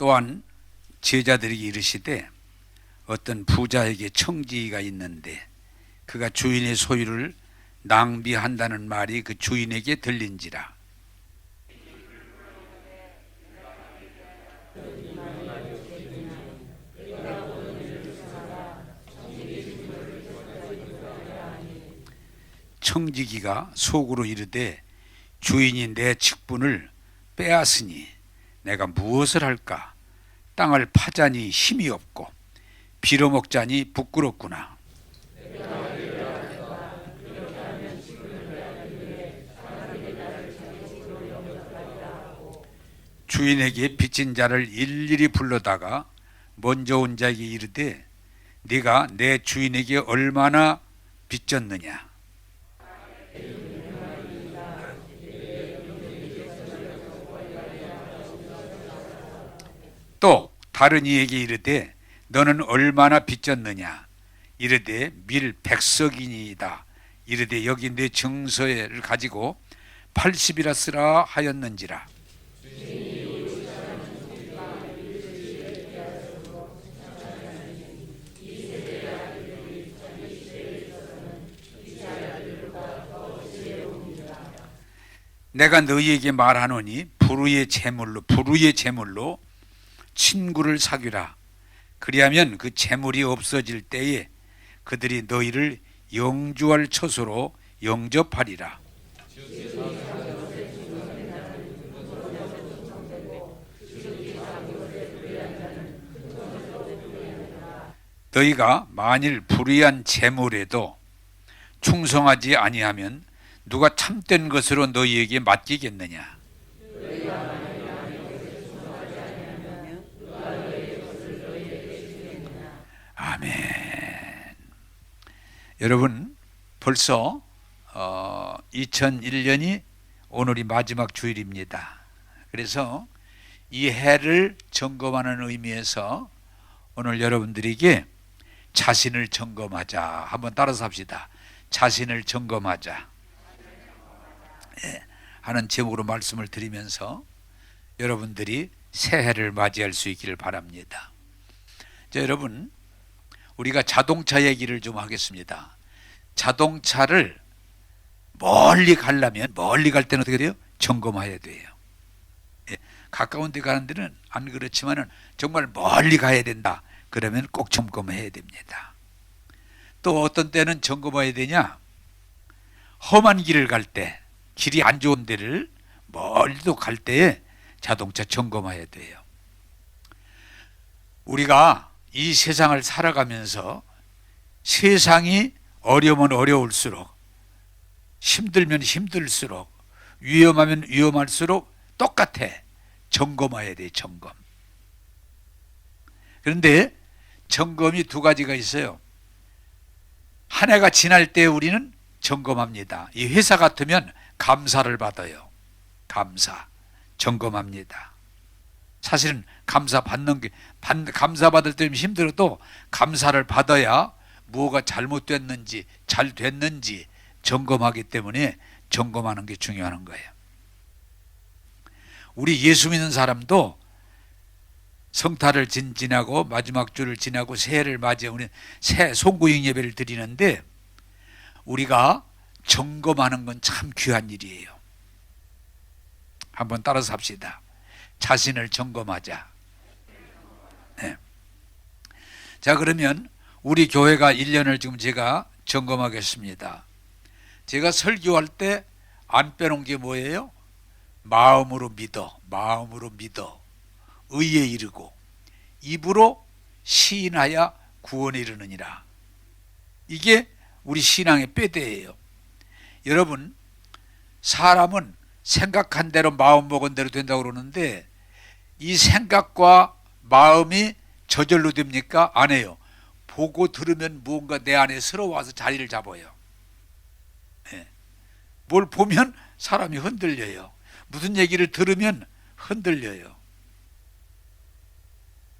또한 제자들에게 이르시되 어떤 부자에게 청지기가 있는데 그가 주인의 소유를 낭비한다는 말이 그 주인에게 들린지라. 청지기가 속으로 이르되 주인이 내 직분을 빼앗으니 내가 무엇을 할까? 땅을 파자니 힘이 없고 빌어먹자니 부끄럽구나. 주인에게 빚진 자를 일일이 불러다가 먼저 온 자에게 이르되 네가 내 주인에게 얼마나 빚졌느냐? 또 다른 이에게 이르되 너는 얼마나 빚졌느냐? 이르되 밀 100석이니이다. 이르되 여기 내 증서를 가지고 80이라 쓰라 하였는지라. 내가 너희에게 말하노니 불의의 재물로 친구를 사귀라. 그리하면 그 재물이 없어질 때에 그들이 너희를 영주할 처소로 영접하리라. 너희가 만일 불의한 재물에도 충성하지 아니하면 누가 참된 것으로 너희에게 맡기겠느냐? 아멘. 여러분, 벌써 2001년이 오늘이 마지막 주일입니다. 그래서 이 해를 점검하는 의미에서 오늘 여러분들에게 자신을 점검하자. 한번 따라서 합시다. 자신을 점검하자. 하는 제목으로 말씀을 드리면서 여러분들이 새해를 맞이할 수 있기를 바랍니다. 자, 여러분, 우리가 자동차 얘기를 좀 하겠습니다. 자동차를 멀리 가려면 멀리 갈 때는 어떻게 돼요? 점검해야 돼요. 가까운 데 가는 데는 안 그렇지만은 정말 멀리 가야 된다. 그러면 꼭 점검해야 됩니다. 또 어떤 때는 점검해야 되냐? 험한 길을 갈 때, 길이 안 좋은 데를 멀리도 갈 때에 자동차 점검해야 돼요. 우리가 이 세상을 살아가면서 세상이 어려우면 어려울수록, 힘들면 힘들수록, 위험하면 위험할수록 똑같아. 점검해야 돼, 점검. 그런데 점검이 두 가지가 있어요. 한 해가 지날 때 우리는 점검합니다. 이 회사 같으면 감사를 받아요. 감사, 점검합니다. 사실은 감사 받을 때 힘들어도 감사를 받아야 뭐가 잘못됐는지 잘 됐는지 점검하기 때문에 점검하는 게 중요한 거예요. 우리 예수 믿는 사람도 성탄을 지나고 마지막 주를 지나고 새해를 맞이해 우리 새 송구행 예배를 드리는데 우리가 점검하는 건 참 귀한 일이에요. 한번 따라서 합시다. 자신을 점검하자. 네. 자, 그러면 우리 교회가 1년을 지금 제가 점검하겠습니다. 제가 설교할 때 안 빼놓은 게 뭐예요? 마음으로 믿어, 의에 이르고 입으로 시인하여 구원에 이르느니라. 이게 우리 신앙의 뼈대예요. 여러분, 사람은 생각한 대로 마음 먹은 대로 된다고 그러는데 이 생각과 마음이 저절로 됩니까? 안 해요. 보고 들으면 무언가 내 안에 스러워서 자리를 잡아요. 네. 뭘 보면 사람이 흔들려요. 무슨 얘기를 들으면 흔들려요.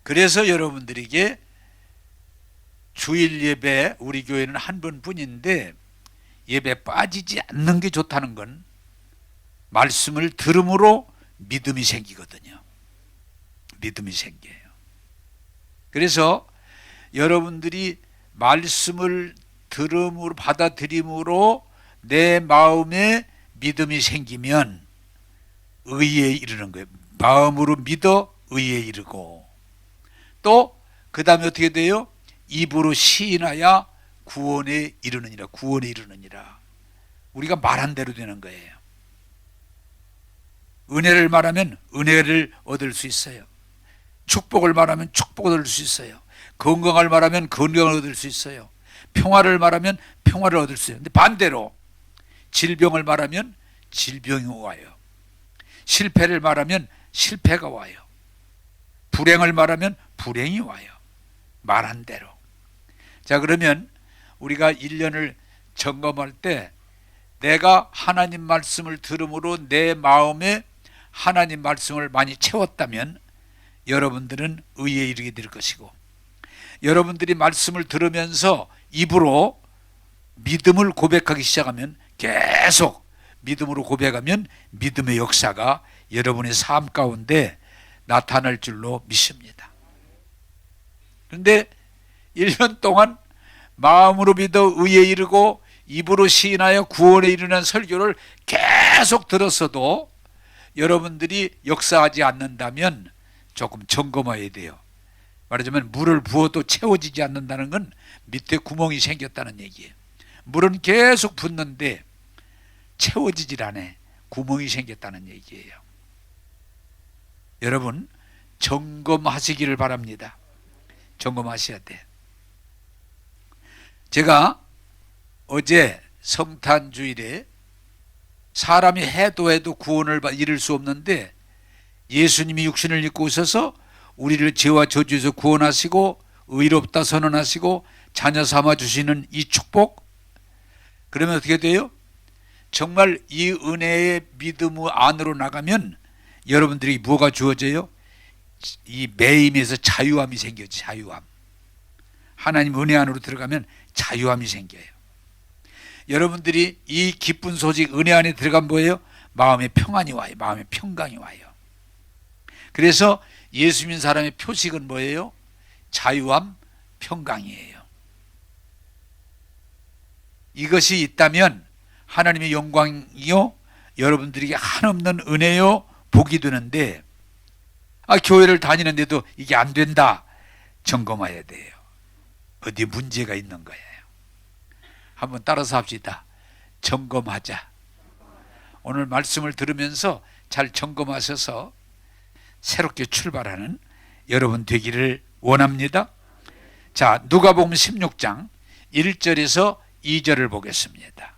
그래서 여러분들에게 주일 예배, 우리 교회는 한 번뿐인데 예배 빠지지 않는 게 좋다는 건 말씀을 들음으로 믿음이 생기거든요. 믿음이 생겨요. 그래서 여러분들이 말씀을 들음으로 받아들임으로 내 마음에 믿음이 생기면 의에 이르는 거예요. 마음으로 믿어 의에 이르고, 또 그 다음에 어떻게 돼요? 입으로 시인하여 구원에 이르느니라. 구원에 이르느니라. 우리가 말한 대로 되는 거예요. 은혜를 말하면 은혜를 얻을 수 있어요. 축복을 말하면 축복을 얻을 수 있어요. 건강을 말하면 건강을 얻을 수 있어요. 평화를 말하면 평화를 얻을 수 있어요. 근데 반대로 질병을 말하면 질병이 와요. 실패를 말하면 실패가 와요. 불행을 말하면 불행이 와요. 말한 대로. 자, 그러면 우리가 1년을 점검할 때 내가 하나님 말씀을 들음으로 내 마음에 하나님 말씀을 많이 채웠다면 여러분들은 의에 이르게 될 것이고, 여러분들이 말씀을 들으면서 입으로 믿음을 고백하기 시작하면, 계속 믿음으로 고백하면 믿음의 역사가 여러분의 삶 가운데 나타날 줄로 믿습니다. 그런데 1년 동안 마음으로 믿어 의에 이르고 입으로 시인하여 구원에 이르는 설교를 계속 들었어도 여러분들이 역사하지 않는다면 조금 점검해야 돼요. 말하자면 물을 부어도 채워지지 않는다는 건 밑에 구멍이 생겼다는 얘기예요. 물은 계속 붓는데 채워지질 않아. 구멍이 생겼다는 얘기예요. 여러분, 점검하시기를 바랍니다. 점검하셔야 돼. 제가 어제 성탄주일에 사람이 해도 구원을 이룰 수 없는데 예수님이 육신을 입고 오셔서 우리를 죄와 저주에서 구원하시고 의롭다 선언하시고 자녀 삼아 주시는 이 축복, 그러면 어떻게 돼요? 정말 이 은혜의 믿음 안으로 나가면 여러분들이 뭐가 주어져요? 이 매임에서 자유함이 생겨요. 자유함. 하나님 은혜 안으로 들어가면 자유함이 생겨요. 여러분들이 이 기쁜 소식 은혜 안에 들어가면 뭐예요? 마음의 평안이 와요. 마음의 평강이 와요. 그래서 예수 믿는 사람의 표식은 뭐예요? 자유함, 평강이에요. 이것이 있다면 하나님의 영광이요, 여러분들에게 한없는 은혜요, 복이 되는데, 교회를 다니는데도 이게 안 된다. 점검해야 돼요. 어디 문제가 있는 거예요. 한번 따라서 합시다. 점검하자. 오늘 말씀을 들으면서 잘 점검하셔서 새롭게 출발하는 여러분 되기를 원합니다. 자, 누가복음 16장 1절에서 2절을 보겠습니다.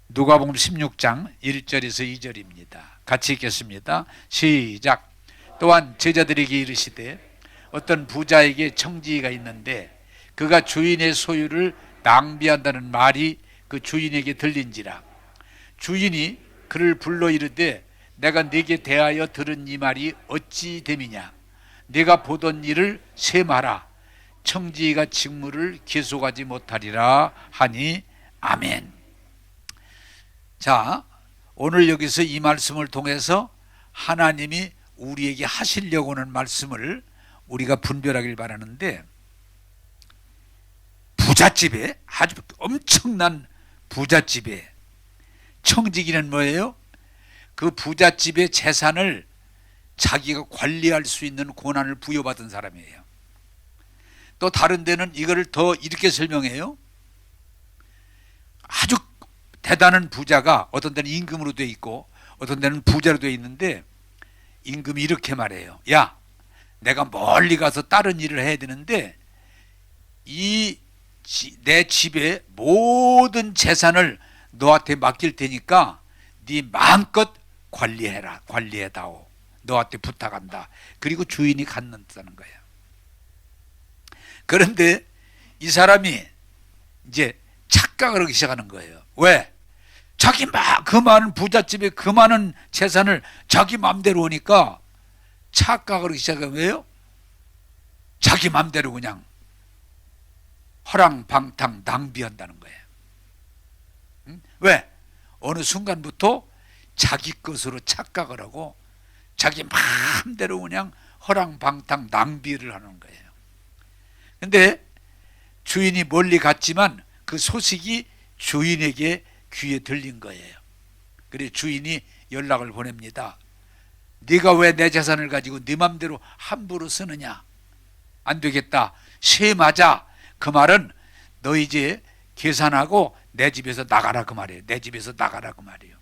누가복음 16장 1절에서 2절입니다. 같이 읽겠습니다. 시작. 또한 제자들에게 이르시되 어떤 부자에게 청지기가 있는데 그가 주인의 소유를 낭비한다는 말이 그 주인에게 들린지라. 주인이 그를 불러 이르되 내가 네게 대하여 들은 이 말이 어찌 됨이냐. 네가 보던 일을 셈하라. 청지기가 직무를 계속하지 못하리라 하니 아멘. 자, 오늘 여기서 이 말씀을 통해서 하나님이 우리에게 하시려고 하는 말씀을 우리가 분별하길 바라는데, 부잣집에, 아주 엄청난 부잣집에 청지기는 뭐예요? 그 부잣집의 재산을 자기가 관리할 수 있는 권한을 부여받은 사람이에요. 또 다른 데는 이거를 더 이렇게 설명해요. 아주 대단한 부자가 어떤 데는 임금으로 돼 있고 어떤 데는 부자로 돼 있는데, 임금이 이렇게 말해요. 야, 내가 멀리 가서 다른 일을 해야 되는데 내 집의 모든 재산을 너한테 맡길 테니까 네 마음껏 관리해라. 관리해다오. 너한테 부탁한다. 그리고 주인이 갖는다는 거예요. 그런데 이 사람이 이제 착각을 하기 시작하는 거예요. 왜? 자기 그 많은 부잣집에 그 많은 재산을 자기 마음대로 오니까 착각을 하기 시작하면 왜요? 자기 마음대로 그냥 허랑방탕 낭비한다는 거예요. 왜? 어느 순간부터 자기 것으로 착각을 하고 자기 마음대로 그냥 허랑방탕 낭비를 하는 거예요. 근데 주인이 멀리 갔지만 그 소식이 주인에게 귀에 들린 거예요. 그래 주인이 연락을 보냅니다. 네가 왜 내 재산을 가지고 네 맘대로 함부로 쓰느냐? 안 되겠다. 세마자. 그 말은 너 이제 계산하고 내 집에서 나가라 그 말이에요. 내 집에서 나가라 그 말이에요.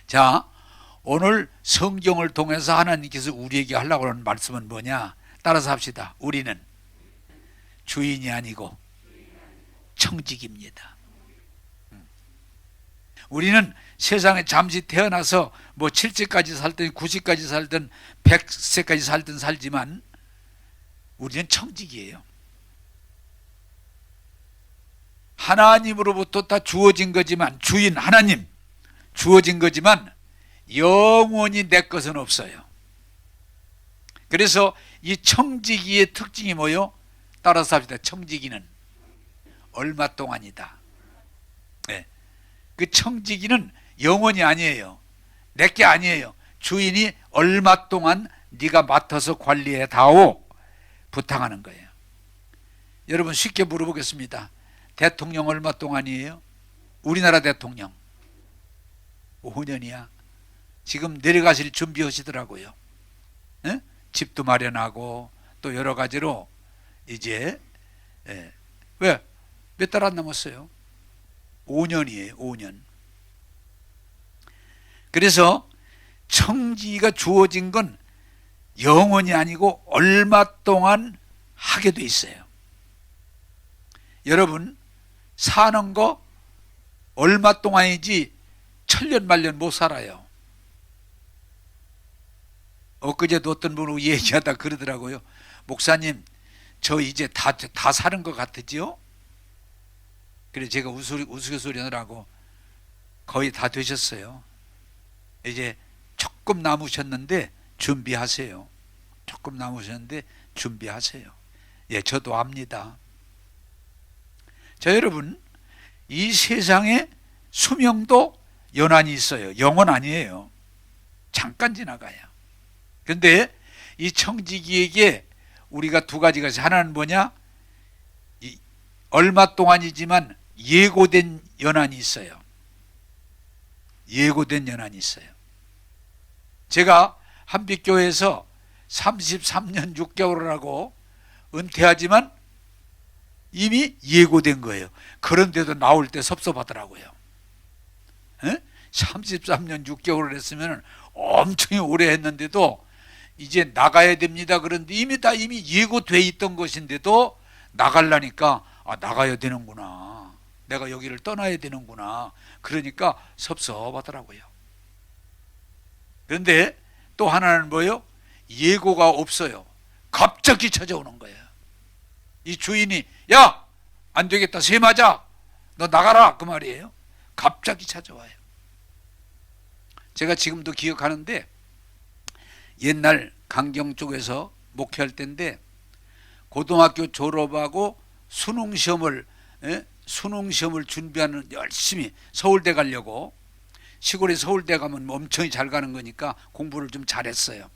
자, 오늘 성경을 통해서 하나님께서 우리에게 하려고 하는 말씀은 뭐냐? 따라서 합시다. 우리는 주인이 아니고 청직입니다. 우리는 세상에 잠시 태어나서 뭐 70까지 살든 90까지 살든 100세까지 살든 살지만 우리는 청직이에요. 하나님으로부터 다 주어진 거지만, 주인 하나님 주어진 거지만 영원히 내 것은 없어요. 그래서 이 청지기의 특징이 뭐요? 따라서 합시다. 청지기는 얼마 동안이다. 네. 그 청지기는 영원히 아니에요. 내게 아니에요. 주인이 얼마 동안 네가 맡아서 관리해 다오 부탁하는 거예요. 여러분 쉽게 물어보겠습니다. 대통령 얼마 동안이에요? 우리나라 대통령 5년이야. 지금 내려가실 준비하시더라고요. 네? 집도 마련하고 또 여러 가지로 이제 왜? 몇 달 안 남았어요. 5년이에요. 5년. 그래서 청지가 주어진 건 영원히 아니고 얼마 동안 하게 돼 있어요. 여러분 사는 거 얼마 동안이지 천년 만년 못 살아요. 엊그제도 어떤 분이 얘기하다 그러더라고요. 목사님 저 이제 다 사는 것 같으지요? 그래서 제가 우스갯소리 하느라고 거의 다 되셨어요. 이제 조금 남으셨는데 준비하세요. 조금 남으셨는데 준비하세요. 예, 저도 압니다. 자, 여러분 이 세상에 수명도 연한이 있어요. 영원 아니에요. 잠깐 지나가요. 그런데 이 청지기에게 우리가 두 가지가 있어요. 하나는 뭐냐? 얼마 동안이지만 예고된 연한이 있어요. 예고된 연한이 있어요. 제가 한빛교회에서 33년 6개월을 하고 은퇴하지만 이미 예고된 거예요. 그런데도 나올 때 섭섭하더라고요. 33년 6개월을 했으면 엄청 오래 했는데도 이제 나가야 됩니다. 그런데 이미 예고돼 있던 것인데도 나가려니까 나가야 되는구나. 내가 여기를 떠나야 되는구나. 그러니까 섭섭하더라고요. 그런데 또 하나는 뭐예요? 예고가 없어요. 갑자기 찾아오는 거예요. 이 주인이 야! 안 되겠다. 세마자. 너 나가라. 그 말이에요. 갑자기 찾아와요. 제가 지금도 기억하는데 옛날 강경 쪽에서 목회할 때인데 고등학교 졸업하고 수능시험을 준비하는 열심히 서울대 가려고 시골에 서울대 가면 엄청 잘 가는 거니까 공부를 좀 잘했어요.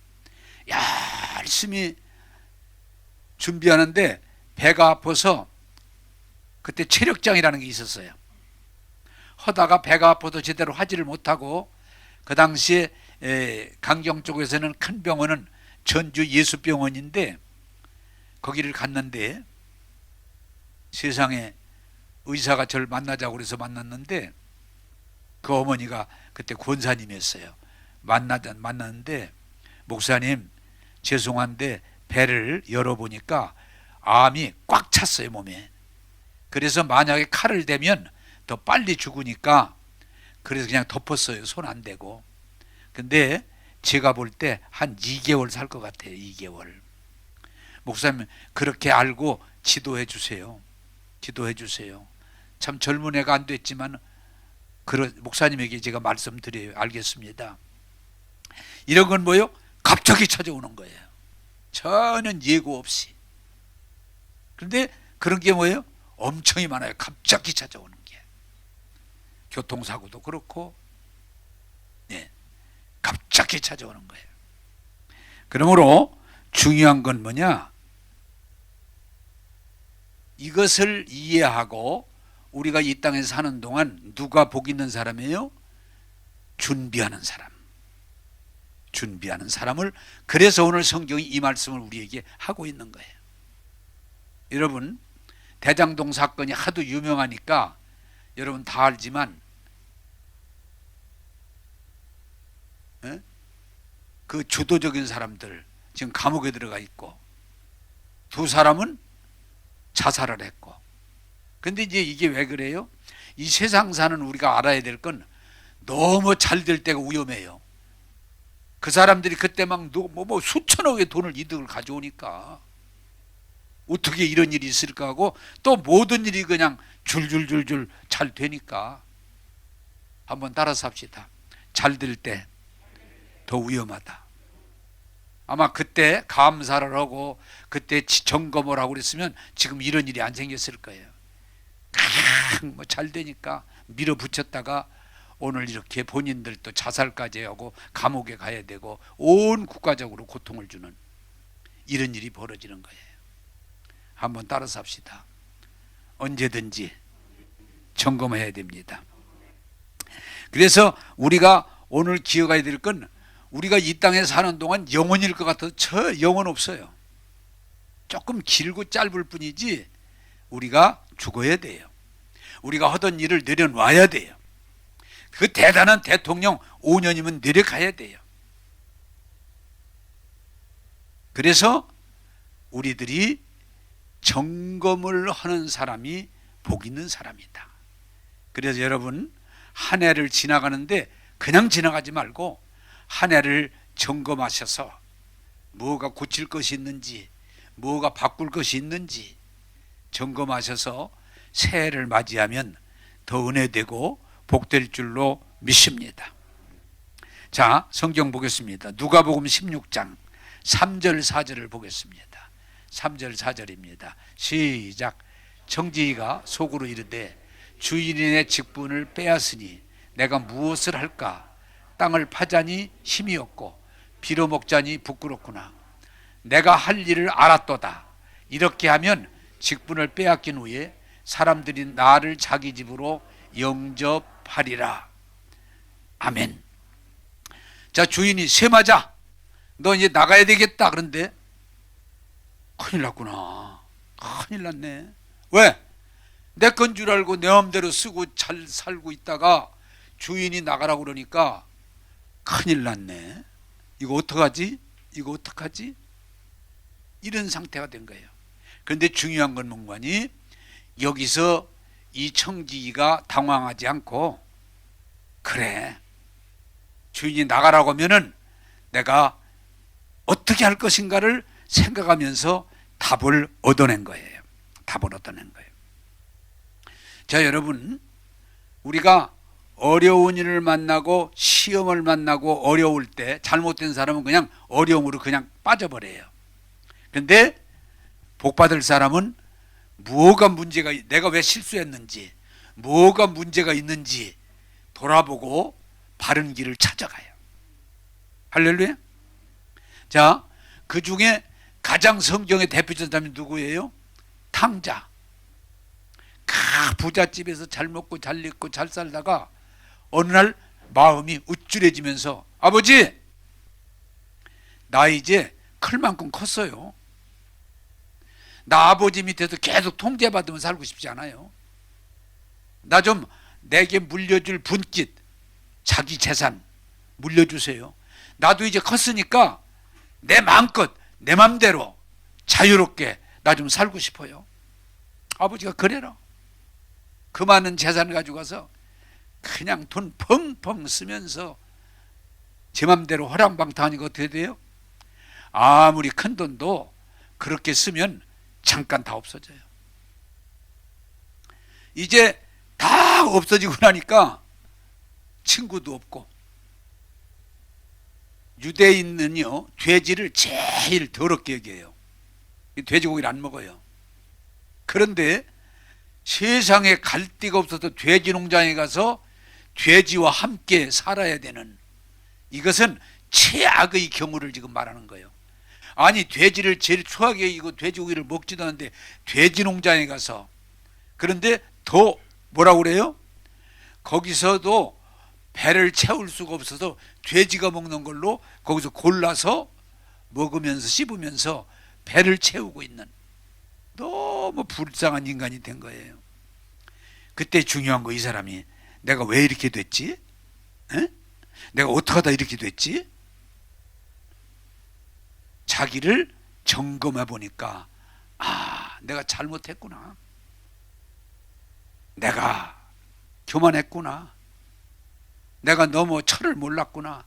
열심히 준비하는데 배가 아파서 그때 체력장이라는 게 있었어요. 하다가 배가 아파서 제대로 하지를 못하고 그 당시에 강경 쪽에서는 큰 병원은 전주 예수병원인데 거기를 갔는데 세상에 의사가 저를 만나자고 그래서 만났는데 그 어머니가 그때 권사님이었어요. 만났는데 목사님 죄송한데 배를 열어보니까 암이 꽉 찼어요 몸에. 그래서 만약에 칼을 대면 더 빨리 죽으니까 그래서 그냥 덮었어요. 손 안 대고. 근데 제가 볼 때 한 2개월 살 것 같아요. 2개월. 목사님 그렇게 알고 지도해 주세요. 기도해 주세요. 참 젊은 애가 안 됐지만 목사님에게 제가 말씀드려요. 알겠습니다. 이런 건 뭐예요? 갑자기 찾아오는 거예요. 전혀 예고 없이. 그런데 그런 게 뭐예요? 엄청이 많아요. 갑자기 찾아오는 게. 교통사고도 그렇고 갑자기 찾아오는 거예요. 그러므로 중요한 건 뭐냐? 이것을 이해하고 우리가 이 땅에 사는 동안 누가 복 있는 사람이에요? 준비하는 사람. 준비하는 사람을, 그래서 오늘 성경이 이 말씀을 우리에게 하고 있는 거예요. 여러분, 대장동 사건이 하도 유명하니까 여러분 다 알지만 그 주도적인 사람들 지금 감옥에 들어가 있고, 두 사람은 자살을 했고. 근데 이제 이게 왜 그래요? 이 세상 사는 우리가 알아야 될 건 너무 잘 될 때가 위험해요. 그 사람들이 그때 막 수천억의 돈을 이득을 가져오니까 어떻게 이런 일이 있을까 하고, 또 모든 일이 그냥 줄줄줄줄 잘 되니까. 한번 따라서 합시다. 잘 될 때 더 위험하다. 아마 그때 감사를 하고 그때 점검을 하고 그랬으면 지금 이런 일이 안 생겼을 거예요. 뭐 잘 되니까 밀어붙였다가 오늘 이렇게 본인들도 자살까지 하고 감옥에 가야 되고 온 국가적으로 고통을 주는 이런 일이 벌어지는 거예요. 한번 따라서 합시다. 언제든지 점검해야 됩니다. 그래서 우리가 오늘 기억해야 될 건, 우리가 이 땅에 사는 동안 영원일 것 같아도 저 영원 없어요. 조금 길고 짧을 뿐이지 우리가 죽어야 돼요. 우리가 하던 일을 내려놔야 돼요. 그 대단한 대통령 5년이면 내려가야 돼요. 그래서 우리들이 점검을 하는 사람이 복 있는 사람이다. 그래서 여러분, 한 해를 지나가는데 그냥 지나가지 말고 한 해를 점검하셔서 뭐가 고칠 것이 있는지, 뭐가 바꿀 것이 있는지 점검하셔서 새해를 맞이하면 더 은혜되고 복될 줄로 믿습니다. 자, 성경 보겠습니다. 누가복음 16장 3절 4절을 보겠습니다. 3절 4절입니다. 시작. 청지기가 속으로 이르되 주인이 내 직분을 빼앗으니 내가 무엇을 할까? 땅을 파자니 힘이 없고 빌어먹자니 부끄럽구나. 내가 할 일을 알았도다. 이렇게 하면 직분을 빼앗긴 후에 사람들이 나를 자기 집으로 영접하리라. 아멘. 자, 주인이 세마자 너 이제 나가야 되겠다. 그런데 큰일 났구나. 큰일 났네. 왜? 내 건 줄 알고 내 마음대로 쓰고 잘 살고 있다가 주인이 나가라고 그러니까 큰일 났네. 이거 어떡하지? 이거 어떡하지? 이런 상태가 된 거예요. 그런데 중요한 건 뭔가니, 여기서 이 청지기가 당황하지 않고, 그래, 주인이 나가라고 하면은 내가 어떻게 할 것인가를 생각하면서 답을 얻어낸 거예요. 답을 얻어낸 거예요. 자, 여러분, 우리가 어려운 일을 만나고 시험을 만나고 어려울 때 잘못된 사람은 그냥 어려움으로 그냥 빠져버려요. 그런데 복받을 사람은 뭐가 문제가, 내가 왜 실수했는지, 뭐가 문제가 있는지 돌아보고 바른 길을 찾아가요. 할렐루야. 자, 그 중에 가장 성경의 대표적인 사람이 누구예요? 탕자. 부잣집에서 잘 먹고 잘 입고 잘 살다가 어느 날 마음이 우쭐해지면서, 아버지, 나 이제 클 만큼 컸어요. 나 아버지 밑에서 계속 통제받으면 살고 싶지 않아요. 나 좀 내게 물려줄 분깃, 자기 재산 물려주세요. 나도 이제 컸으니까 내 마음껏 내 맘대로 자유롭게 나 좀 살고 싶어요. 아버지가 그래라. 그 많은 재산을 가지고 가서 그냥 돈 펑펑 쓰면서 제 맘대로 허랑방탕하니까 어떻게 돼요? 아무리 큰 돈도 그렇게 쓰면 잠깐 다 없어져요. 이제 다 없어지고 나니까 친구도 없고, 유대인은요 돼지를 제일 더럽게 여겨요. 돼지고기를 안 먹어요. 그런데 세상에 갈 데가 없어서 돼지 농장에 가서 돼지와 함께 살아야 되는, 이것은 최악의 경우를 지금 말하는 거예요. 아니 돼지를 제일 추하게 이고 돼지고기를 먹지도 않는데 돼지 농장에 가서, 그런데 더 뭐라고 그래요? 거기서도 배를 채울 수가 없어서 돼지가 먹는 걸로 거기서 골라서 먹으면서 씹으면서 배를 채우고 있는 너무 불쌍한 인간이 된 거예요. 그때 중요한 거, 이 사람이 내가 왜 이렇게 됐지? 에? 내가 어떻게 하다 이렇게 됐지? 자기를 점검해 보니까 내가 잘못했구나, 내가 교만했구나, 내가 너무 철을 몰랐구나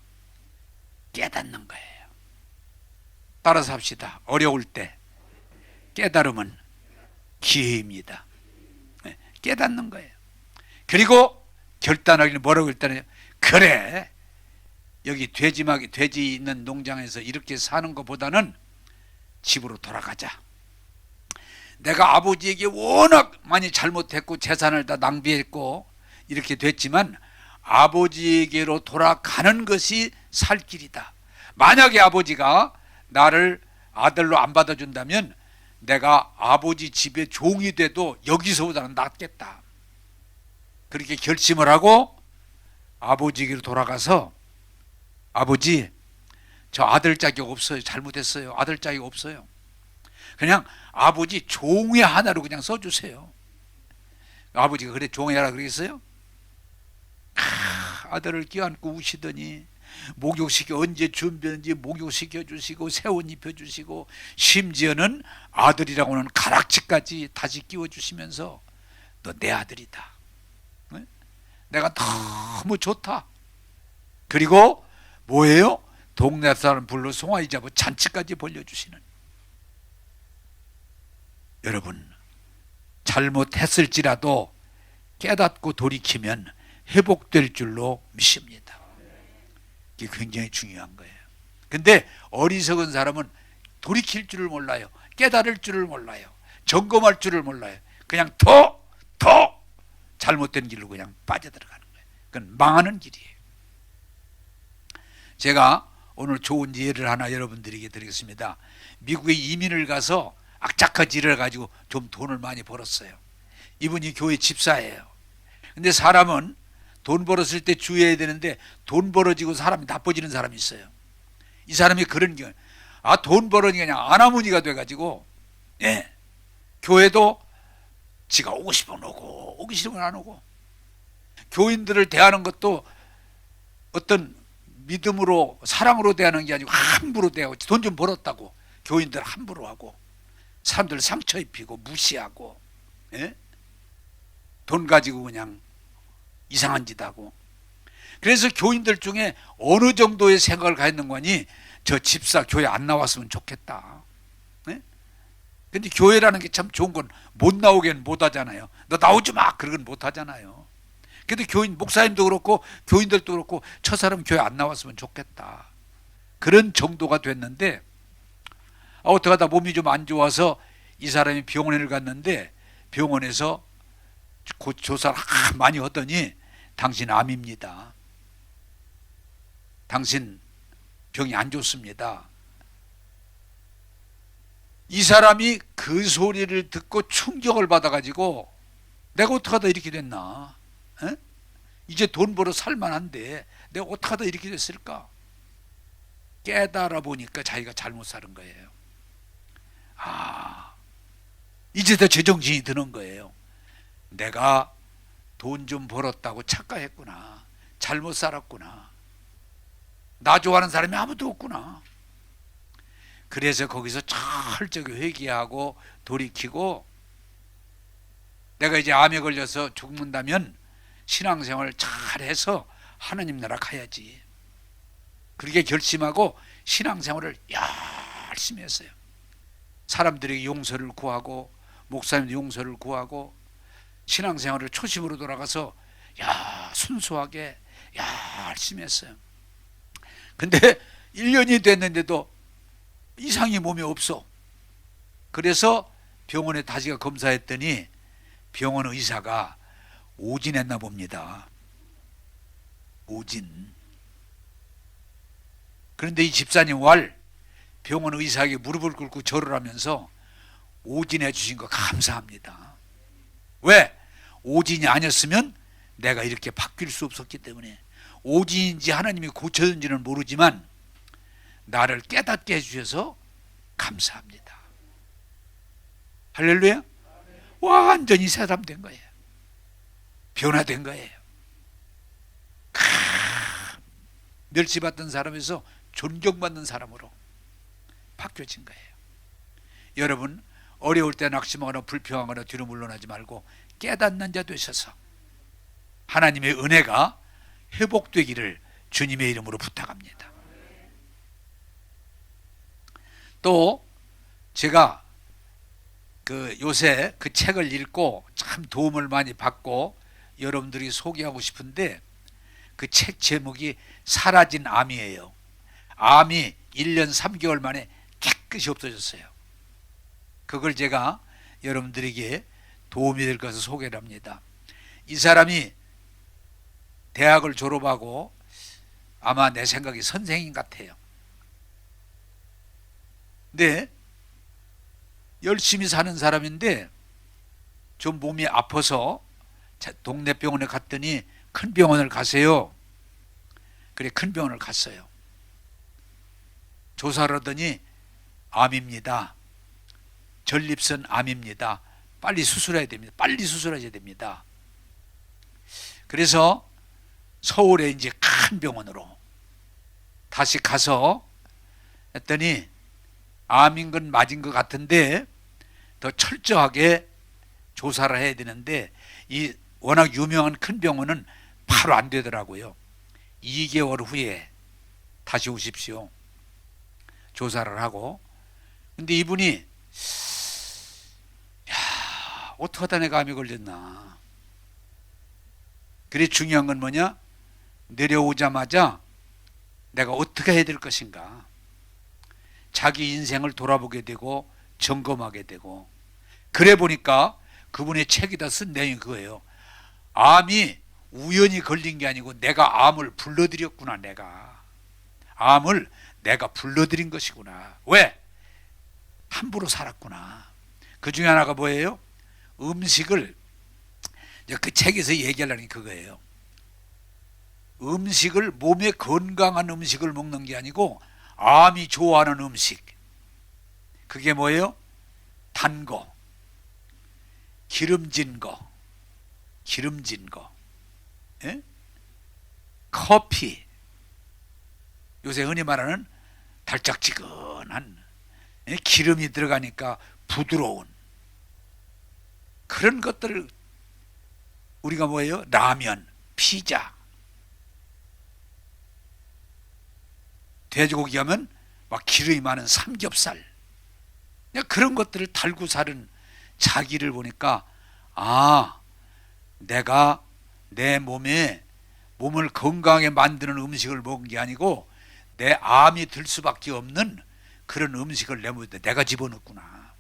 깨닫는 거예요. 따라서 합시다. 어려울 때 깨달음은 기회입니다. 깨닫는 거예요. 그리고 결단하기를 뭐라고 결단해요? 그래, 여기 돼지 있는 농장에서 이렇게 사는 것보다는 집으로 돌아가자. 내가 아버지에게 워낙 많이 잘못했고 재산을 다 낭비했고 이렇게 됐지만 아버지에게로 돌아가는 것이 살 길이다. 만약에 아버지가 나를 아들로 안 받아준다면 내가 아버지 집에 종이 돼도 여기서보다는 낫겠다. 그렇게 결심을 하고 아버지에게로 돌아가서, 아버지, 저 아들 자격 없어요. 잘못했어요. 아들 자격 없어요. 그냥 아버지 종이 하나로 그냥 써주세요. 아버지가 그래 종이 하라 그러겠어요? 아들을 껴안고 우시더니 목욕시켜, 언제 준비했는지 목욕시켜 주시고 새옷 입혀 주시고 심지어는 아들이라고 하는 가락지까지 다시 끼워 주시면서 너 내 아들이다, 내가 너무 좋다. 그리고 뭐예요? 동네 사람 불러 송아지 잡아 잔치까지 벌려주시는. 여러분, 잘못했을지라도 깨닫고 돌이키면 회복될 줄로 믿습니다. 이게 굉장히 중요한 거예요. 근데 어리석은 사람은 돌이킬 줄을 몰라요. 깨달을 줄을 몰라요. 점검할 줄을 몰라요. 그냥 더 잘못된 길로 그냥 빠져들어가는 거예요. 그건 망하는 길이에요. 제가 오늘 좋은 예를 하나 여러분들에게 드리겠습니다. 미국에 이민을 가서 악착한 일을 가지고 좀 돈을 많이 벌었어요. 이분이 교회 집사예요. 근데 사람은 돈 벌었을 때 주의해야 되는데 돈 벌어지고 사람이 나빠지는 사람이 있어요. 이 사람이 그런 경우, 돈 벌으니까 그냥 아나무니가 돼가지고, 교회도 지가 오고 싶으면 오고 오기 싫으면 안 오고, 교인들을 대하는 것도 어떤 믿음으로 사랑으로 대하는 게 아니고 함부로 대하고, 돈 좀 벌었다고 교인들 함부로 하고, 사람들 상처 입히고 무시하고, 돈 가지고 그냥 이상한 짓 하고. 그래서 교인들 중에 어느 정도의 생각을 갖는 거니, 저 집사 교회 안 나왔으면 좋겠다. 근데 교회라는 게 참 좋은 건 못 나오긴 못 하잖아요. 너 나오지 마, 그런 건 못 하잖아요. 근데 교인, 목사님도 그렇고 교인들도 그렇고 저 사람 교회 안 나왔으면 좋겠다, 그런 정도가 됐는데, 어떻게 하다 몸이 좀 안 좋아서 이 사람이 병원을 갔는데 병원에서 곧 조사를 많이 하더니 당신 암입니다. 당신 병이 안 좋습니다. 이 사람이 그 소리를 듣고 충격을 받아가지고 내가 어떻게 하다 이렇게 됐나? 이제 돈 벌어 살만한데 내가 어떻게 하다 이렇게 됐을까? 깨달아 보니까 자기가 잘못 사는 거예요. 이제 더 제정신이 드는 거예요. 내가 돈 좀 벌었다고 착각했구나. 잘못 살았구나. 나 좋아하는 사람이 아무도 없구나. 그래서 거기서 철저히 회개하고 돌이키고, 내가 이제 암에 걸려서 죽는다면 신앙생활을 잘해서 하나님 나라 가야지, 그렇게 결심하고 신앙생활을 열심히 했어요. 사람들에게 용서를 구하고 목사님도 용서를 구하고 신앙생활을 초심으로 돌아가서 순수하게 열심히 했어요. 근데 1년이 됐는데도 이상이 몸에 없어. 그래서 병원에 다시 가 검사했더니 병원 의사가 오진했나 봅니다. 오진. 그런데 이 집사님 왈 병원 의사에게 무릎을 꿇고 절을 하면서 오진해 주신 거 감사합니다. 왜? 오진이 아니었으면 내가 이렇게 바뀔 수 없었기 때문에. 오진인지 하나님이 고쳐준지는 모르지만 나를 깨닫게 해주셔서 감사합니다. 할렐루야. 완전히 사람 된 거예요. 변화된 거예요. 멸시받던 사람에서 존경받는 사람으로 바뀌어진 거예요. 여러분, 어려울 때 낙심하거나 불평하거나 뒤로 물러나지 말고 깨닫는 자 되셔서 하나님의 은혜가 회복되기를 주님의 이름으로 부탁합니다. 또 제가 요새 그 책을 읽고 참 도움을 많이 받고 여러분들이 소개하고 싶은데, 그 책 제목이 사라진 암이에요. 암이 1년 3개월 만에 깨끗이 없어졌어요. 그걸 제가 여러분들에게 도움이 될 것을 소개를 합니다. 이 사람이 대학을 졸업하고 아마 내 생각이 선생님 같아요. 근데 열심히 사는 사람인데 좀 몸이 아파서 동네 병원에 갔더니 큰 병원을 가세요. 그래, 큰 병원을 갔어요. 조사를 하더니 암입니다. 전립선 암입니다. 빨리 수술해야 됩니다. 빨리 수술하셔야 됩니다. 그래서 서울에 이제 큰 병원으로 다시 가서 했더니 암인 건 맞은 것 같은데 더 철저하게 조사를 해야 되는데, 이 워낙 유명한 큰 병원은 바로 안 되더라고요. 2개월 후에 다시 오십시오. 조사를 하고. 근데 이분이 어떻게 하다 내가 암이 걸렸나. 그래, 중요한 건 뭐냐? 내려오자마자 내가 어떻게 해야 될 것인가. 자기 인생을 돌아보게 되고 점검하게 되고. 그래 보니까 그분의 책에다 쓴 내용이 그거예요. 암이 우연히 걸린 게 아니고 내가 암을 불러들였구나. 내가 암을 내가 불러들인 것이구나. 왜? 함부로 살았구나. 그 중에 하나가 뭐예요? 음식을, 그 책에서 얘기하려는 게 그거예요. 음식을, 몸에 건강한 음식을 먹는 게 아니고 암이 좋아하는 음식. 그게 뭐예요? 단 거, 기름진 거, 예? 커피, 요새 흔히 말하는 달짝지근한, 예? 기름이 들어가니까 부드러운 그런 것들을 우리가 뭐예요? 라면, 피자, 돼지고기 하면 막 기름이 많은 삼겹살, 그런 것들을 달고 사는 자기를 보니까, 내가 내 몸을 건강하게 만드는 음식을 먹은 게 아니고 내 암이 들 수밖에 없는 그런 음식을 내 몸에 내가 집어넣었구나.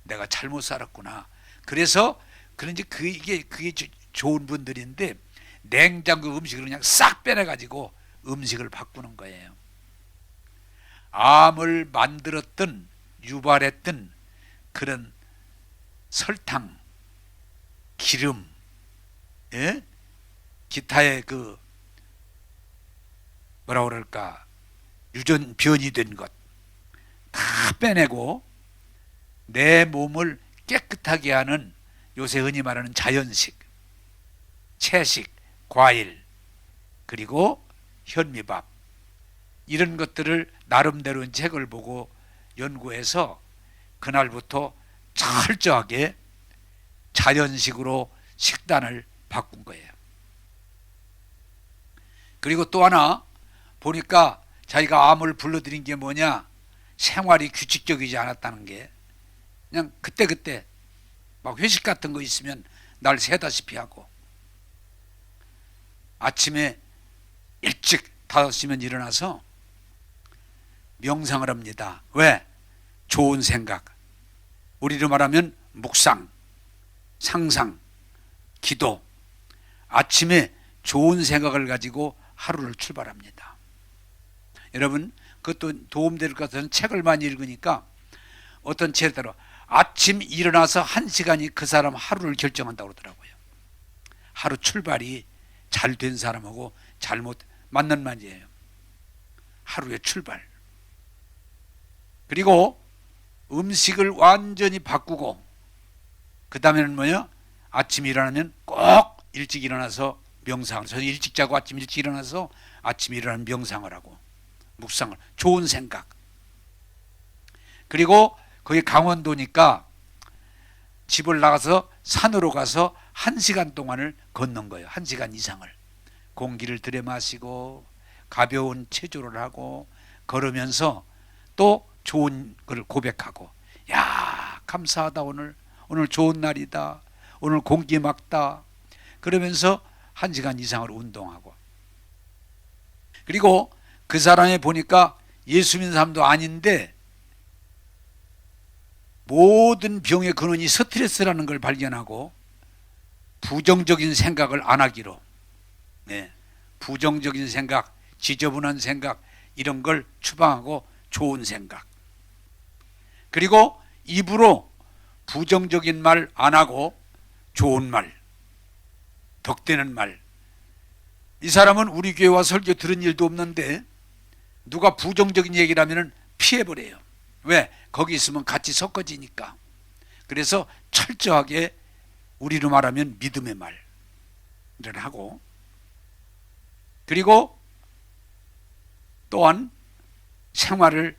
내가 잘못 살았구나. 그래서 그런지 그게 좋은 분들인데 냉장고 음식을 그냥 싹 빼내가지고 음식을 바꾸는 거예요. 암을 만들었던, 유발했던 그런 설탕, 기름, 예? 기타의 뭐라 그럴까, 유전 변이 된 것 다 빼내고 내 몸을 깨끗하게 하는, 요새 흔히 말하는 자연식, 채식, 과일, 그리고 현미밥, 이런 것들을 나름대로 책을 보고 연구해서 그날부터 철저하게 자연식으로 식단을 바꾼 거예요. 그리고 또 하나 보니까 자기가 암을 불러들인 게 뭐냐, 생활이 규칙적이지 않았다는 게. 그냥 그때그때 막 회식 같은 거 있으면 날 새다시피 하고, 아침에 일찍 5시면 일어나서 명상을 합니다. 왜? 좋은 생각, 우리로 말하면 묵상, 상상, 기도. 아침에 좋은 생각을 가지고 하루를 출발합니다. 여러분 그것도 도움될 것 같아서 책을 많이 읽으니까 어떤 책에 따라 아침 일어나서 1시간이 그 사람 하루를 결정한다고 그러더라고요. 하루 출발이 잘 된 사람하고 잘못 맞는 말이에요. 하루의 출발. 그리고 음식을 완전히 바꾸고 그 다음에는 뭐냐? 아침 일어나면 꼭 일찍 일어나서 명상을. 저는 일찍 자고 아침 일찍 일어나서 아침 일어나면 명상을 하고 묵상을. 좋은 생각. 그리고 거기 강원도니까 집을 나가서 산으로 가서 1시간 동안을 걷는 거예요. 1시간 이상을. 공기를 들여 마시고 가벼운 체조를 하고 걸으면서 또 좋은 걸 고백하고, 야 감사하다, 오늘 좋은 날이다, 오늘 공기 맑다, 그러면서 1시간 이상을 운동하고. 그리고 그 사람이 보니까 예수 믿는 사람도 아닌데 모든 병의 근원이 스트레스라는 걸 발견하고 부정적인 생각을 안 하기로, 부정적인 생각, 지저분한 생각 이런 걸 추방하고 좋은 생각, 그리고 입으로 부정적인 말 안 하고 좋은 말, 덕되는 말. 이 사람은 우리 교회 와 설교 들은 일도 없는데 누가 부정적인 얘기를 하면 피해버려요. 왜? 거기 있으면 같이 섞어지니까. 그래서 철저하게 우리로 말하면 믿음의 말을 하고, 그리고 또한 생활을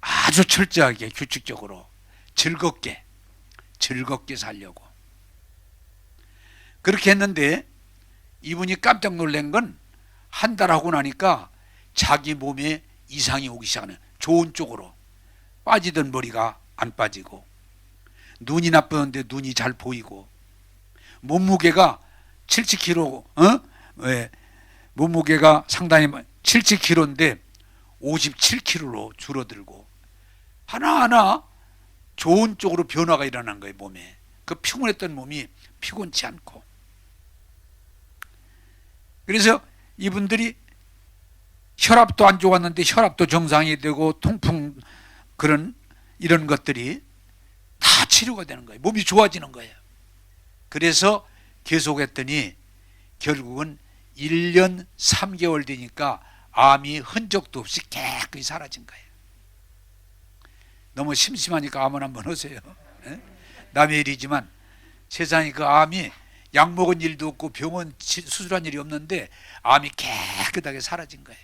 아주 철저하게 규칙적으로 즐겁게 살려고 그렇게 했는데, 이분이 깜짝 놀란 건 한 달 하고 나니까 자기 몸에 이상이 오기 시작하는, 좋은 쪽으로. 빠지던 머리가 안 빠지고, 눈이 나쁘는데 눈이 잘 보이고, 몸무게가 70kg, 몸무게가 상당히 70kg인데 57kg로 줄어들고, 하나하나 좋은 쪽으로 변화가 일어난 거예요, 몸에. 그 피곤했던 몸이 피곤치 않고. 그래서 이분들이 혈압도 안 좋았는데 혈압도 정상이 되고, 통풍 이런 것들이 다 치료가 되는 거예요. 몸이 좋아지는 거예요. 그래서 계속했더니 결국은 1년 3개월 되니까 암이 흔적도 없이 깨끗이 사라진 거예요. 너무 심심하니까 암을 한번 하세요. 남의 일이지만 세상에 그 암이 약 먹은 일도 없고 병원 수술한 일이 없는데 암이 깨끗하게 사라진 거예요.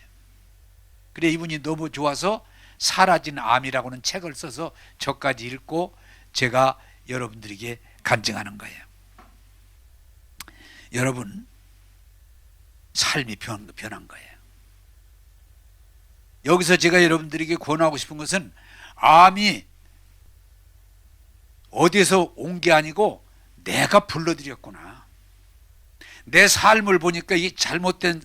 그래 이분이 너무 좋아서 사라진 암이라고는 책을 써서 저까지 읽고 제가 여러분들에게 간증하는 거예요. 여러분, 삶이 변한 거예요. 여기서 제가 여러분들에게 권하고 싶은 것은, 암이 어디서 온 게 아니고 내가 불러들였구나. 내 삶을 보니까 이 잘못된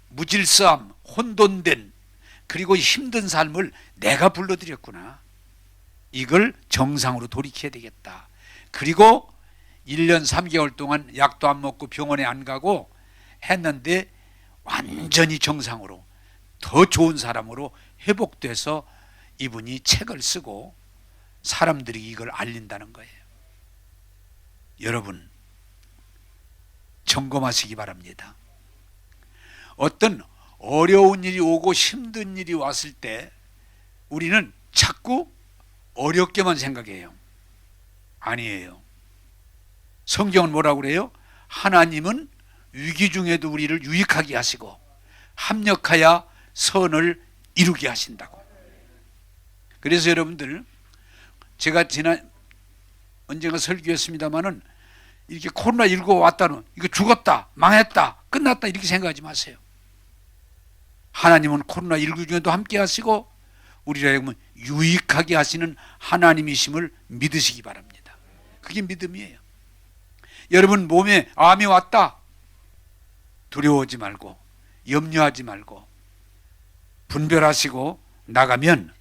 무질서함, 혼돈된, 그리고 힘든 삶을 내가 불러들였구나. 이걸 정상으로 돌이켜야 되겠다. 그리고 1년 3개월 동안 약도 안 먹고 병원에 안 가고 했는데 완전히 정상으로, 더 좋은 사람으로 회복돼서 이분이 책을 쓰고 사람들이 이걸 알린다는 거예요. 여러분, 점검하시기 바랍니다. 어떤 어려운 일이 오고 힘든 일이 왔을 때 우리는 자꾸 어렵게만 생각해요. 아니에요. 성경은 뭐라고 그래요? 하나님은 위기 중에도 우리를 유익하게 하시고 합력하여 선을 이루게 하신다고. 그래서 여러분들, 제가 언젠가 설교했습니다마는 이렇게 코로나19가 왔다는, 이거 죽었다, 망했다, 끝났다 이렇게 생각하지 마세요. 하나님은 코로나19 중에도 함께 하시고 우리를 유익하게 하시는 하나님이심을 믿으시기 바랍니다. 그게 믿음이에요. 여러분 몸에 암이 왔다, 두려워하지 말고 염려하지 말고 분별하시고 나가면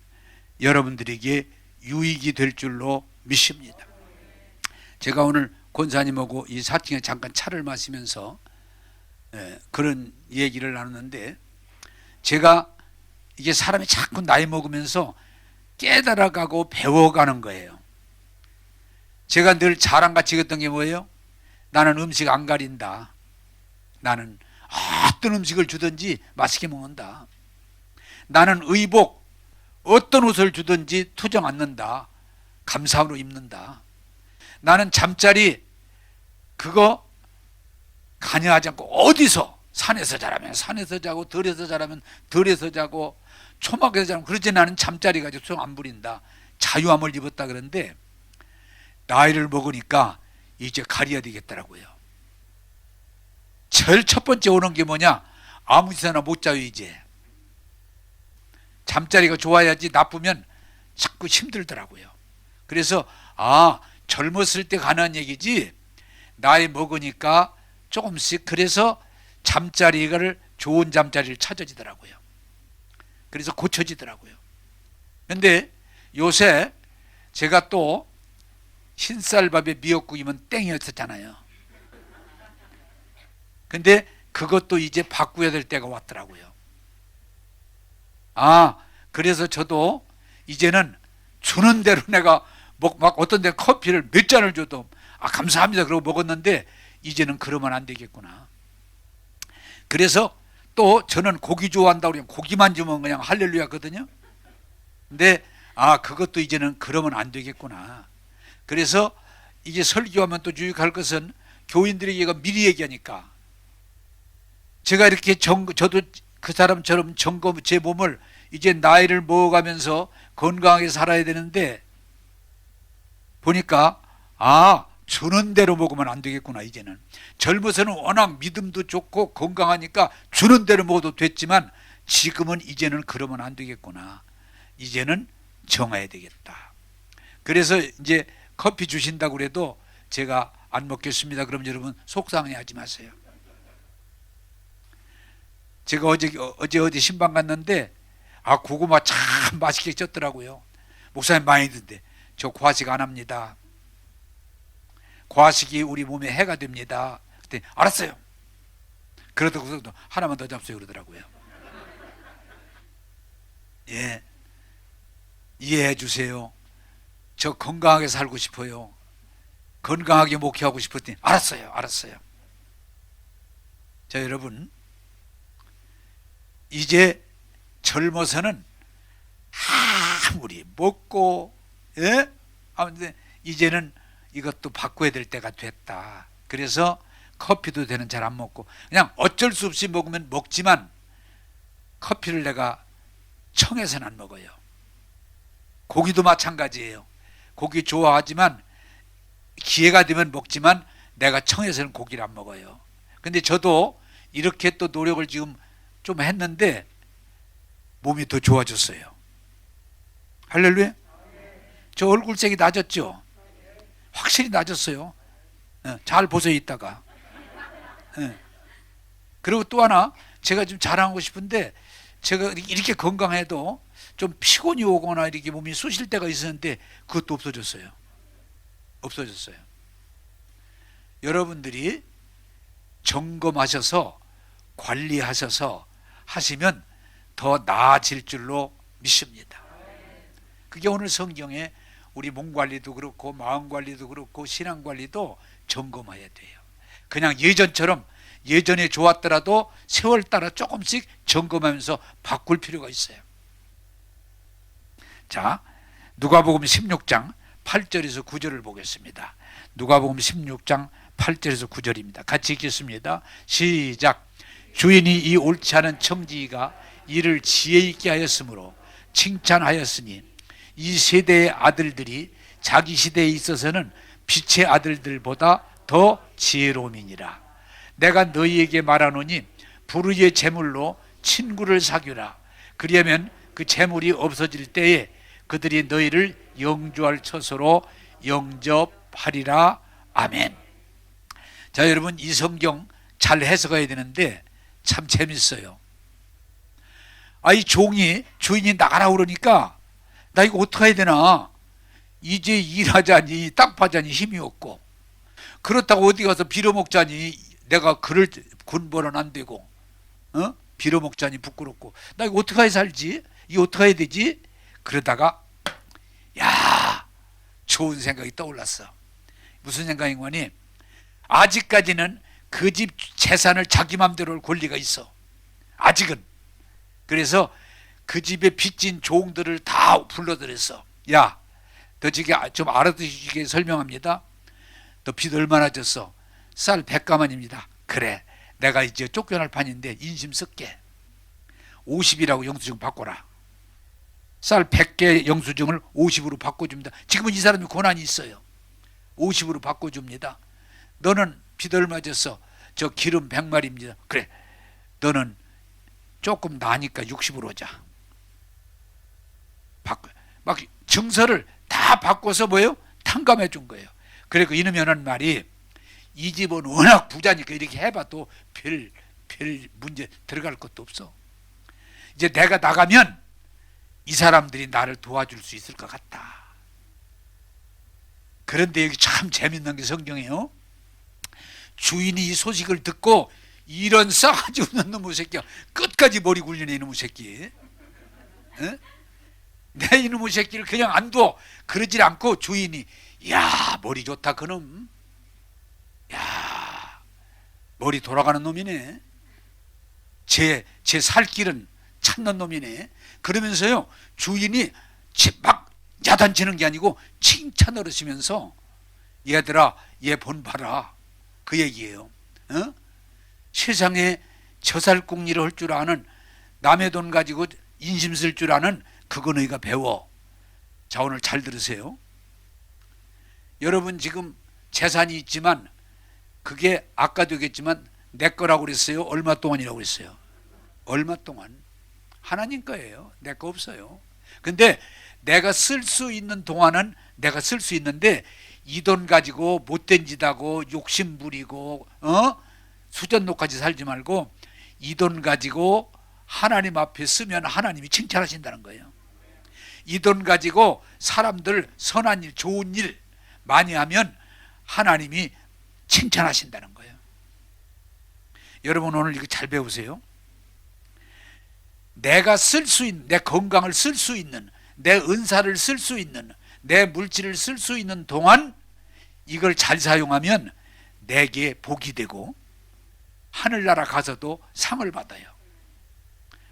여러분들에게 유익이 될 줄로 믿습니다. 제가 오늘 권사님하고 이 4층에 잠깐 차를 마시면서 그런 얘기를 나누는데, 제가 이게 사람이 자꾸 나이 먹으면서 깨달아가고 배워가는 거예요. 제가 늘 자랑같이 했던 게 뭐예요? 나는 음식 안 가린다. 나는 어떤 음식을 주든지 맛있게 먹는다. 나는 의복, 어떤 옷을 주든지 투정 않는다. 감사함으로 입는다. 나는 잠자리 그거 관여하지 않고 어디서 산에서 자라면 산에서 자고 들에서 자라면 들에서 자고 초막에서 자라면 그러지 나는 잠자리 가지고 투정 안 부린다. 자유함을 입었다 그러는데 나이를 먹으니까 이제 가려야 되겠더라고요. 제일 첫 번째 오는 게 뭐냐? 아무 짓이나 못 자요. 이제 잠자리가 좋아야지 나쁘면 자꾸 힘들더라고요. 그래서 젊었을 때 가능한 얘기지 나이 먹으니까 조금씩 그래서 잠자리를 좋은 잠자리를 찾아지더라고요. 그래서 고쳐지더라고요. 근데 요새 제가 또 흰쌀밥에 미역국이면 땡이었잖아요. 근데 그것도 이제 바꾸어야 될 때가 왔더라고요. 그래서 저도 이제는 주는 대로 내가 막 어떤 데 커피를 몇 잔을 줘도 감사합니다 그러고 먹었는데 이제는 그러면 안 되겠구나. 그래서 또 저는 고기 좋아한다고 그러면 고기만 주면 그냥 할렐루야거든요. 근데 그것도 이제는 그러면 안 되겠구나. 그래서 이제 설교하면 또 주의할 것은 교인들에게 미리 얘기하니까 제가 이렇게 저도 그 사람처럼 제 몸을 이제 나이를 먹어가면서 건강하게 살아야 되는데 보니까 주는 대로 먹으면 안 되겠구나. 이제는 젊어서는 워낙 믿음도 좋고 건강하니까 주는 대로 먹어도 됐지만 지금은 이제는 그러면 안 되겠구나. 이제는 정해야 되겠다. 그래서 이제 커피 주신다고 그래도 제가 안 먹겠습니다. 그럼 여러분 속상해하지 마세요. 제가 어제 신방 갔는데 고구마 참 맛있게 쪘더라고요. 목사님 많이 드는데 저 과식 안 합니다. 과식이 우리 몸에 해가 됩니다. 그때 알았어요. 그러다가 하나만 더 잡수요 그러더라고요. 예, 이해해 주세요. 저 건강하게 살고 싶어요. 건강하게 목회하고 싶었더니 알았어요. 자, 여러분 이제 젊어서는 아무리 먹고 아무튼 이제는 이것도 바꿔야 될 때가 됐다. 그래서 커피도 되는 잘 안 먹고 그냥 어쩔 수 없이 먹으면 먹지만 커피를 내가 청해서는 안 먹어요. 고기도 마찬가지예요. 고기 좋아하지만 기회가 되면 먹지만 내가 청해서는 고기를 안 먹어요. 근데 저도 이렇게 또 노력을 지금 좀 했는데 몸이 더 좋아졌어요. 할렐루야. 저 얼굴색이 나아졌죠. 확실히 나아졌어요. 잘 보세요 이따가. 그리고 또 하나 제가 좀 자랑하고 싶은데 제가 이렇게 건강해도 좀 피곤이 오거나 이렇게 몸이 쑤실 때가 있었는데 그것도 없어졌어요. 여러분들이 점검하셔서 관리하셔서 하시면 더 나아질 줄로 믿습니다. 그게 오늘 성경에 우리 몸 관리도 그렇고 마음 관리도 그렇고 신앙 관리도 점검해야 돼요. 그냥 예전에 좋았더라도 세월 따라 조금씩 점검하면서 바꿀 필요가 있어요. 자, 누가복음 16장 8절에서 9절을 보겠습니다. 누가복음 16장 8절에서 9절입니다. 같이 읽겠습니다. 시작. 주인이 이 옳지 않은 청지기가 이를 지혜 있게 하였으므로 칭찬하였으니 이 세대의 아들들이 자기 시대에 있어서는 빛의 아들들보다 더 지혜로움이니라. 내가 너희에게 말하노니 불의의 재물로 친구를 사귀라. 그리하면 그 재물이 없어질 때에 그들이 너희를 영주할 처소로 영접하리라. 아멘. 자, 여러분 이 성경 잘 해석해야 되는데 참 재밌어요. 이 주인이 나가라 그러니까 나 이거 어떻게 해야 되나. 이제 일하자니 땅 파자니 힘이 없고 그렇다고 어디 가서 빌어먹자니 내가 그럴 군번은 안 되고 빌어먹자니 부끄럽고 나 이거 어떻게 살지? 이거 어떻게 해야 되지? 그러다가 야, 좋은 생각이 떠올랐어. 무슨 생각인 거니? 아직까지는 그 집 재산을 자기 맘대로 할 권리가 있어. 아직은. 그래서 그 집에 빚진 종들을 다 불러들였어. 야, 너 지금 좀 알아듣시게 설명합니다. 너 빚 얼마나 졌어? 쌀 100가만입니다. 그래, 내가 이제 쫓겨날 판인데 인심 쓸게. 50이라고 영수증 바꿔라. 쌀 100개 영수증을 50으로 바꿔줍니다. 지금은 이 사람이 고난이 있어요. 50으로 바꿔줍니다. 너는 빚 얼마 졌어? 저 기름 100마리입니다. 그래, 너는 조금 나니까 60으로 하자. 막 증서를 다 바꿔서 뭐예요? 탕감해 준 거예요. 그리고 이놈이 하는 말이 이 집은 워낙 부자니까 이렇게 해봐도 별 문제 들어갈 것도 없어. 이제 내가 나가면 이 사람들이 나를 도와줄 수 있을 것 같다. 그런데 여기 참 재밌는 게 성경이에요. 주인이 이 소식을 듣고 이런 싸가지 없는 놈의 새끼야. 끝까지 머리 굴리네 이놈의 새끼. 에? 내 이놈의 새끼를 그냥 안 둬. 그러질 않고 주인이 야, 머리 좋다 그놈. 야, 머리 돌아가는 놈이네. 제 살 길은 찾는 놈이네. 그러면서요, 주인이 막 야단치는 게 아니고 칭찬을 하시면서 얘들아, 얘 본 봐라. 그 얘기예요. 어? 세상에 저살궁리를 할 줄 아는, 남의 돈 가지고 인심 쓸 줄 아는 그거 너희가 배워. 자, 오늘 잘 들으세요. 여러분 지금 재산이 있지만 그게 아까도 얘기했지만 내 거라고 그랬어요? 얼마 동안이라고 그랬어요? 얼마 동안? 하나님 거예요. 내 거 없어요. 근데 내가 쓸 수 있는 동안은 내가 쓸 수 있는데 이 돈 가지고 못된 짓 하고 욕심 부리고 수전노까지 살지 말고 이 돈 가지고 하나님 앞에 쓰면 하나님이 칭찬하신다는 거예요. 이 돈 가지고 사람들 선한 일, 좋은 일 많이 하면 하나님이 칭찬하신다는 거예요. 여러분 오늘 이거 잘 배우세요. 내가 쓸 수 있는, 내 건강을 쓸 수 있는, 내 은사를 쓸 수 있는, 내 물질을 쓸 수 있는 동안 이걸 잘 사용하면 내게 복이 되고 하늘나라 가서도 상을 받아요.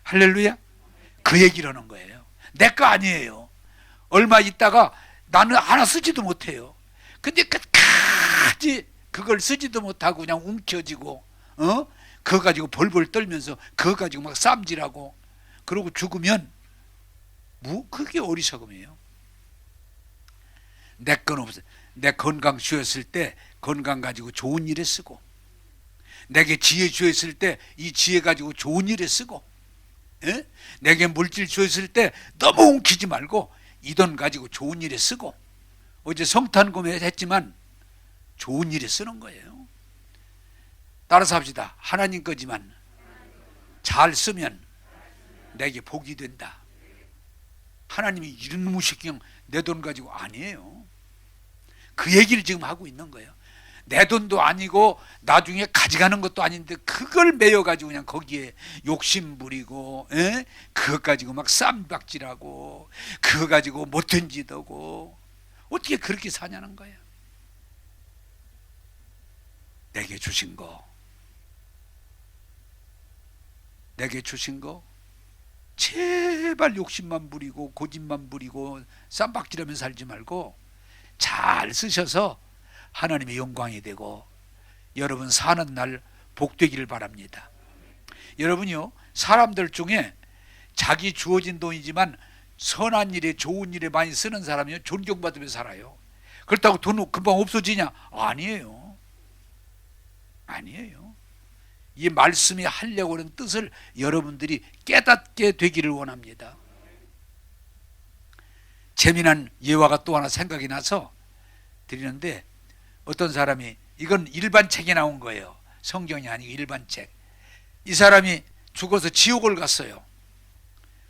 할렐루야. 그 얘기를 하는 거예요. 내 거 아니에요. 얼마 있다가 나는 하나 쓰지도 못해요. 근데 끝까지 그걸 쓰지도 못하고 그냥 움켜쥐고 그거 가지고 벌벌 떨면서 그거 가지고 막 쌈질하고 그러고 죽으면 그게 어리석음이에요. 내 건 없어요. 내 건강 주었을 때 건강 가지고 좋은 일에 쓰고, 내게 지혜 주었을 때 이 지혜 가지고 좋은 일에 쓰고, 에? 내게 물질 주었을 때 너무 웅키지 말고 이 돈 가지고 좋은 일에 쓰고, 어제 성탄금에 했지만 좋은 일에 쓰는 거예요. 따라서 합시다. 하나님 거지만 잘 쓰면 내게 복이 된다. 하나님이 이런 무식 그냥 내 돈 가지고 아니에요. 그 얘기를 지금 하고 있는 거예요. 내 돈도 아니고 나중에 가져가는 것도 아닌데 그걸 매여가지고 그냥 거기에 욕심 부리고 그거 가지고 막 쌈박질하고 그거 가지고 못된 짓 하고 어떻게 그렇게 사냐는 거예요. 내게 주신 거 제발 욕심만 부리고 고집만 부리고 쌈박질하면서 살지 말고 잘 쓰셔서 하나님의 영광이 되고 여러분 사는 날 복되기를 바랍니다. 여러분요, 사람들 중에 자기 주어진 돈이지만 선한 일에 좋은 일에 많이 쓰는 사람이요 존경받으면서 살아요. 그렇다고 돈 금방 없어지냐? 아니에요. 이 말씀이 하려고 하는 뜻을 여러분들이 깨닫게 되기를 원합니다. 재미난 예화가 또 하나 생각이 나서 드리는데, 어떤 사람이, 이건 일반 책에 나온 거예요. 성경이 아니고 일반 책. 이 사람이 죽어서 지옥을 갔어요.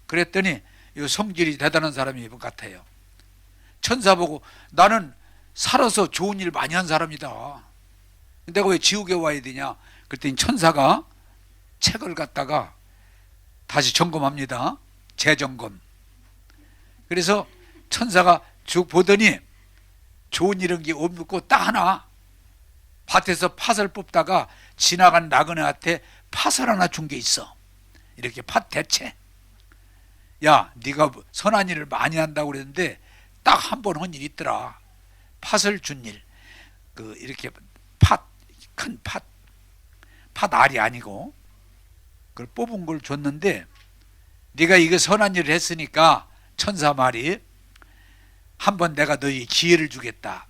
그랬더니 이 성질이 대단한 사람인 것 같아요. 천사 보고 나는 살아서 좋은 일 많이 한 사람이다. 내가 왜 지옥에 와야 되냐? 그랬더니 천사가 책을 갖다가 다시 점검합니다. 재점검. 그래서 천사가 쭉 보더니 좋은 이런 게 없고 딱 하나, 밭에서 팥을 뽑다가 지나간 나그네한테 팥을 하나 준 게 있어. 이렇게 팥 대체. 야, 네가 선한 일을 많이 한다고 그랬는데 딱 한 번 한 일 있더라. 팥을 준 일. 이렇게 큰 팥 알이 아니고 그걸 뽑은 걸 줬는데, 네가 이거 선한 일을 했으니까 천사 말이, 한번 내가 너희 기회를 주겠다.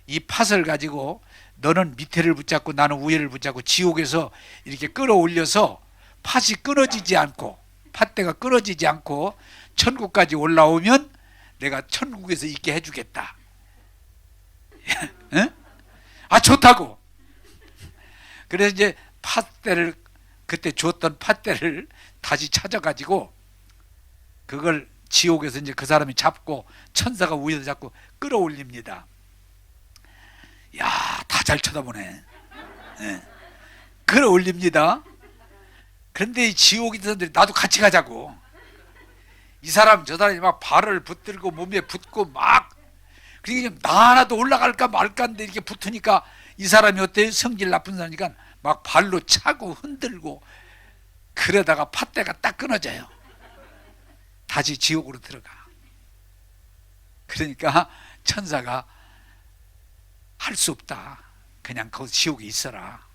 이 팥을 가지고 너는 밑에를 붙잡고 나는 위에를 붙잡고 지옥에서 이렇게 끌어올려서 팥이 끊어지지 않고, 팥대가 끊어지지 않고 천국까지 올라오면 내가 천국에서 있게 해주겠다. 아, 좋다고. 그래서 이제 팥대를, 그때 줬던 팥대를 다시 찾아가지고 그걸 지옥에서 이제 그 사람이 잡고 천사가 위에서 잡고 끌어올립니다. 야, 다 잘 쳐다보네. 네. 끌어올립니다. 그런데 이 지옥 인사들이 나도 같이 가자고. 이 사람 저 사람이 막 발을 붙들고 몸에 붙고 막, 그러니까 나 하나도 올라갈까 말까 하는데 이렇게 붙으니까 이 사람이 어때요? 성질 나쁜 사람이니까 막 발로 차고 흔들고, 그러다가 팥대가 딱 끊어져요. 다시 지옥으로 들어가. 그러니까 천사가 할 수 없다. 그냥 거기 지옥에 있어라.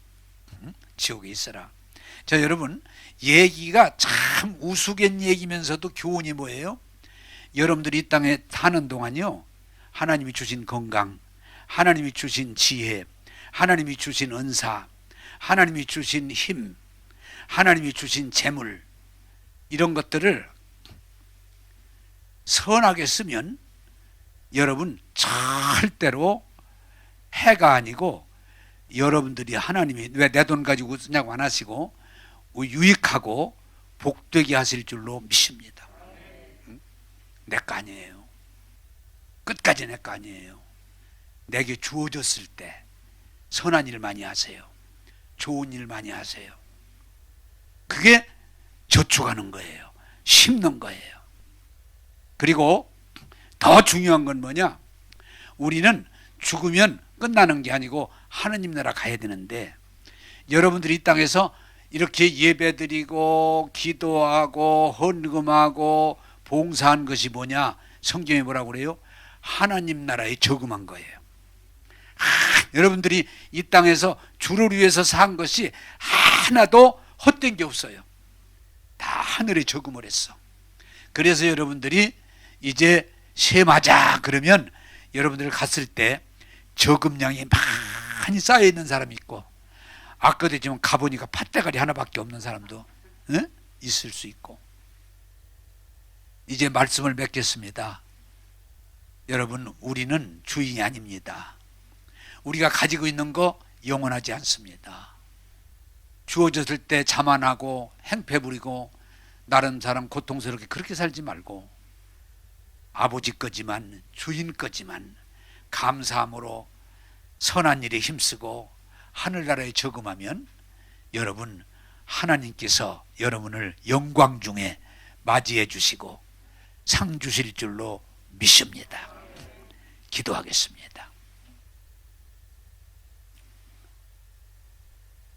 지옥에 있어라. 자, 여러분, 얘기가 참 우스갯 얘기면서도 교훈이 뭐예요? 여러분들이 이 땅에 사는 동안요, 하나님이 주신 건강, 하나님이 주신 지혜, 하나님이 주신 은사, 하나님이 주신 힘, 하나님이 주신 재물, 이런 것들을 선하게 쓰면 여러분 절대로 해가 아니고, 여러분들이 하나님이 왜 내 돈 가지고 쓰냐고 안 하시고 유익하고 복되게 하실 줄로 믿습니다. 내 거 아니에요. 끝까지 내 거 아니에요. 내게 주어졌을 때 선한 일 많이 하세요. 좋은 일 많이 하세요. 그게 저축하는 거예요. 심는 거예요. 그리고 더 중요한 건 뭐냐? 우리는 죽으면 끝나는 게 아니고 하느님 나라 가야 되는데, 여러분들이 이 땅에서 이렇게 예배드리고 기도하고 헌금하고 봉사한 것이 뭐냐? 성경에 뭐라고 그래요? 하나님 나라에 저금한 거예요. 여러분들이 이 땅에서 주를 위해서 산 것이 하나도 헛된 게 없어요. 다 하늘에 저금을 했어. 그래서 여러분들이 이제 새 맞아 그러면 여러분들 갔을 때 저금량이 많이 쌓여 있는 사람이 있고, 아까도 했지만 가보니까 팥대가리 하나밖에 없는 사람도 있을 수 있고. 이제 말씀을 맺겠습니다. 여러분, 우리는 주인이 아닙니다. 우리가 가지고 있는 거 영원하지 않습니다. 주어졌을 때 자만하고 행패 부리고 다른 사람 고통스럽게 그렇게 살지 말고, 아버지 거지만 주인 거지만 감사함으로 선한 일에 힘쓰고 하늘나라에 저금하면 여러분, 하나님께서 여러분을 영광 중에 맞이해 주시고 상 주실 줄로 믿습니다. 기도하겠습니다.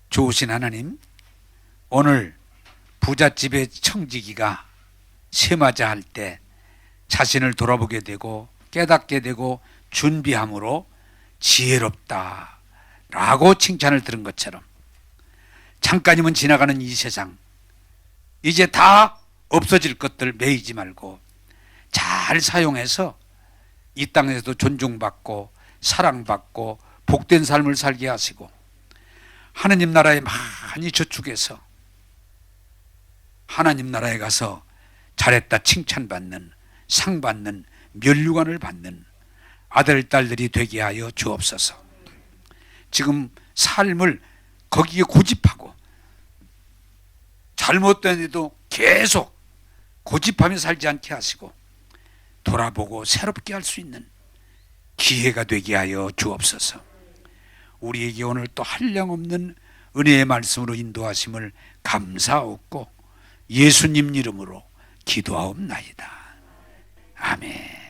좋으신 하나님, 오늘 부잣집의 청지기가 세마자 할 때 자신을 돌아보게 되고 깨닫게 되고 준비함으로 지혜롭다 라고 칭찬을 들은 것처럼, 잠깐이면 지나가는 이 세상, 이제 다 없어질 것들 매이지 말고 잘 사용해서 이 땅에서도 존중받고 사랑받고 복된 삶을 살게 하시고, 하느님 나라에 많이 저축해서 하나님 나라에 가서 잘했다 칭찬받는, 상받는, 면류관을 받는 아들 딸들이 되게 하여 주옵소서. 지금 삶을 거기에 고집하고 잘못된 일도 계속 고집하며 살지 않게 하시고 돌아보고 새롭게 할 수 있는 기회가 되게 하여 주옵소서. 우리에게 오늘 또 한량없는 은혜의 말씀으로 인도하심을 감사하옵고 예수님 이름으로 기도하옵나이다. 아멘.